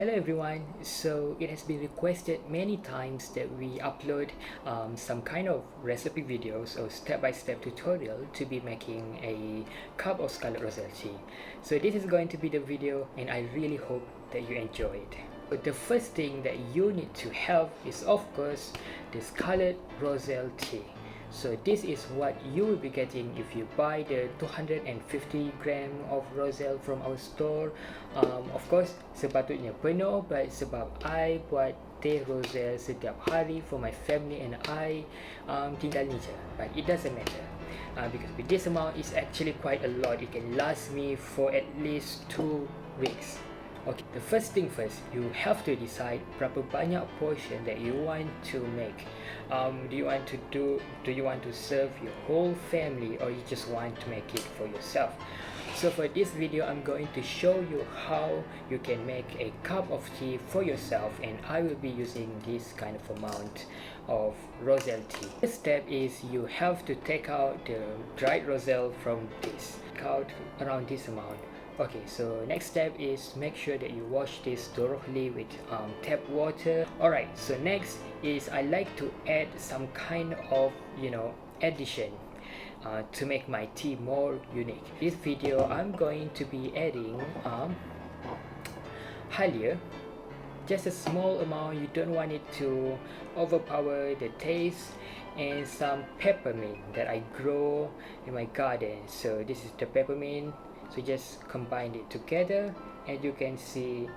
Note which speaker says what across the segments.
Speaker 1: Hello everyone. So it has been requested many times that we upload some kind of recipe videos or step-by-step tutorial to be making a cup of scarlet roselle tea. So this is going to be the video and I really hope that you enjoy it. But the first thing that you need to have is of course the scarlet roselle tea. So this is what you will be getting if you buy the 250 gram of roselle from our store. Of course sepatutnya penuh, but sebab I buat teh roselle setiap hari for my family and I tinggal ni je, but it doesn't matter. Because with this amount is actually quite a lot. It can last me for at least 2 weeks. Okay, the first thing first, you have to decide berapa banyak portion that you want to make. Do you want to serve your whole family or you just want to make it for yourself? So for this video, I'm going to show you how you can make a cup of tea for yourself, and I will be using this kind of amount of roselle tea. The step is you have to take out the dried roselle from this. Take out around this amount. Okay, so next step is make sure that you wash this thoroughly with tap water. Alright, so next is I like to add some kind of addition to make my tea more unique. This video I'm going to be adding halia, just a small amount. You don't want it to overpower the taste, and some peppermint that I grow in my garden. So this is the peppermint. So just combine it together and you can see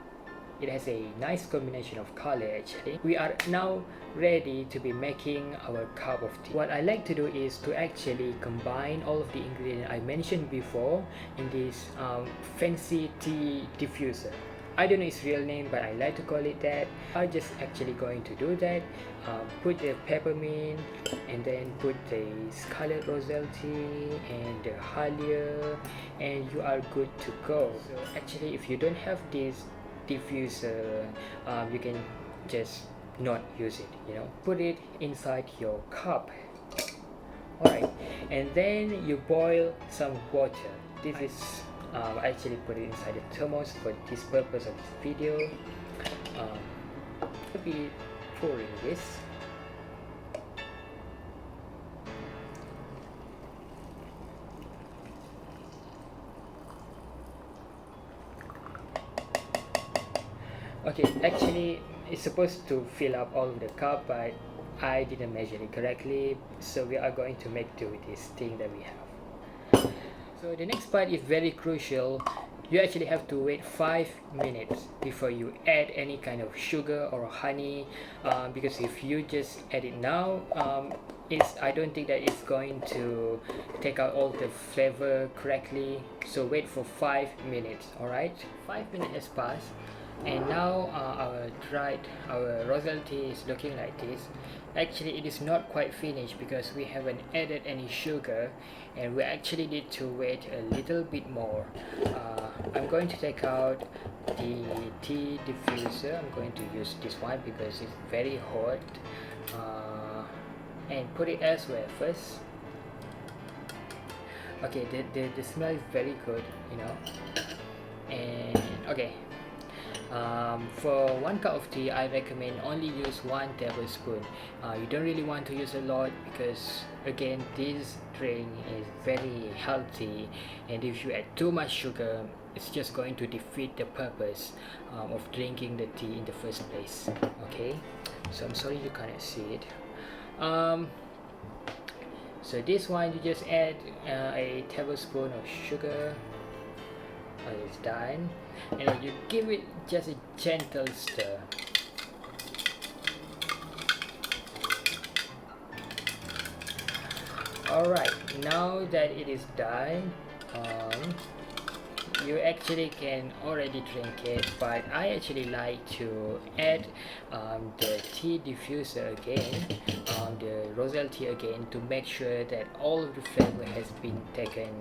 Speaker 1: it has a nice combination of color actually. We are now ready to be making our cup of tea. What I like to do is to actually combine all of the ingredients I mentioned before in this fancy tea diffuser. I don't know its real name, but I like to call it that. I'm just actually going to do that. Put the peppermint and then put the scarlet roselle tea and the halia, and you are good to go. So actually if you don't have this diffuser, you can just not use it, put it inside your cup. Alright, and then you boil some water. This is I actually put it inside the thermos for this purpose of this video. I'll be pouring this. Okay, actually it's supposed to fill up all of the cup, but I didn't measure it correctly, so we are going to make do with this thing that we have. So the next part is very crucial. You actually have to wait 5 minutes before you add any kind of sugar or honey, because if you just add it now, I don't think that it's going to take out all the flavor correctly. So wait for 5 minutes. Alright, 5 minutes has passed, and now our roselle tea is looking like this. Actually it is not quite finished because we haven't added any sugar, and we actually need to wait a little bit more. I'm going to take out the tea diffuser. I'm going to use this one because it's very hot, and put it elsewhere first. Okay, the smell is very good, and okay. For 1 cup of tea, I recommend only use 1 tablespoon. You don't really want to use a lot because again this drink is very healthy, and if you add too much sugar, it's just going to defeat the purpose of drinking the tea in the first place. Okay, so I'm sorry you cannot see it. So this one you just add a tablespoon of sugar. It's done, and then you give it just a gentle stir. Alright, now that it is done, you actually can already drink it, but I actually like to add the tea diffuser again, the roselle tea again, to make sure that all of the flavor has been taken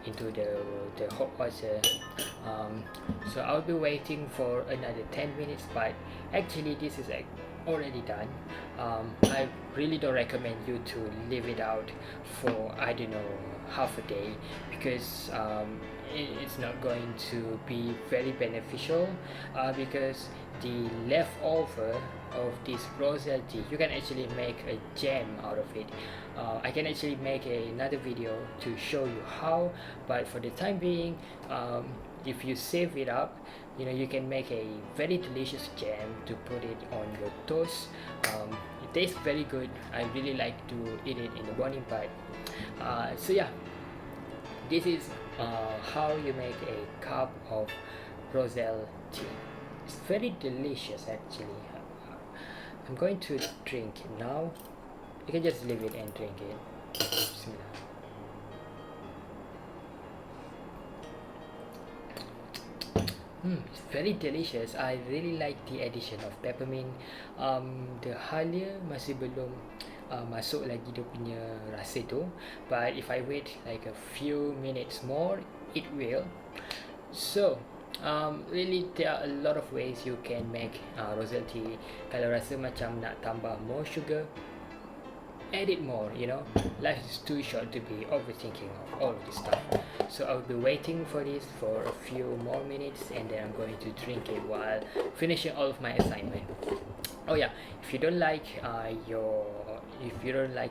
Speaker 1: into the hot water. So I'll be waiting for another 10 minutes, but actually this is already done. I really don't recommend you to leave it out for, I don't know, half a day, because it's not going to be very beneficial, because the leftover of this Roselle tea, you can actually make a jam out of it. I can actually make another video to show you how, but for the time being, if you save it up, you can make a very delicious jam to put it on your toast. It tastes very good. I really like to eat it in the morning, but so yeah, this is how you make a cup of Roselle tea. It's very delicious actually. I'm going to drink it now. You can just leave it and drink it. Bismillah. It's very delicious. I really like the addition of peppermint. The halia masih belum masuk lagi dia punya rasa tu. But if I wait like a few minutes more, it will. So, really there are a lot of ways you can make Roselle tea. Kalau rasa macam nak tambah more sugar, add it more. Life is too short to be overthinking of all of this stuff. So I'll be waiting for this for a few more minutes, and then I'm going to drink it while finishing all of my assignment. Oh yeah, if you don't like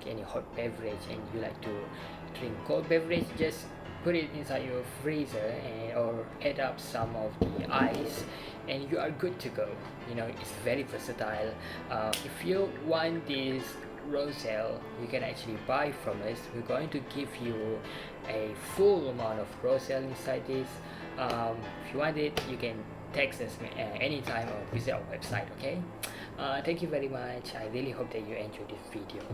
Speaker 1: any hot beverage and you like to drink cold beverage, just put it inside your freezer or add up some of the ice, and you are good to go. It's very versatile. If you want this Roselle, you can actually buy from us. We're going to give you a full amount of Roselle inside this. If you want it, you can text us anytime or visit our website. Okay, thank you very much. I really hope that you enjoyed this video.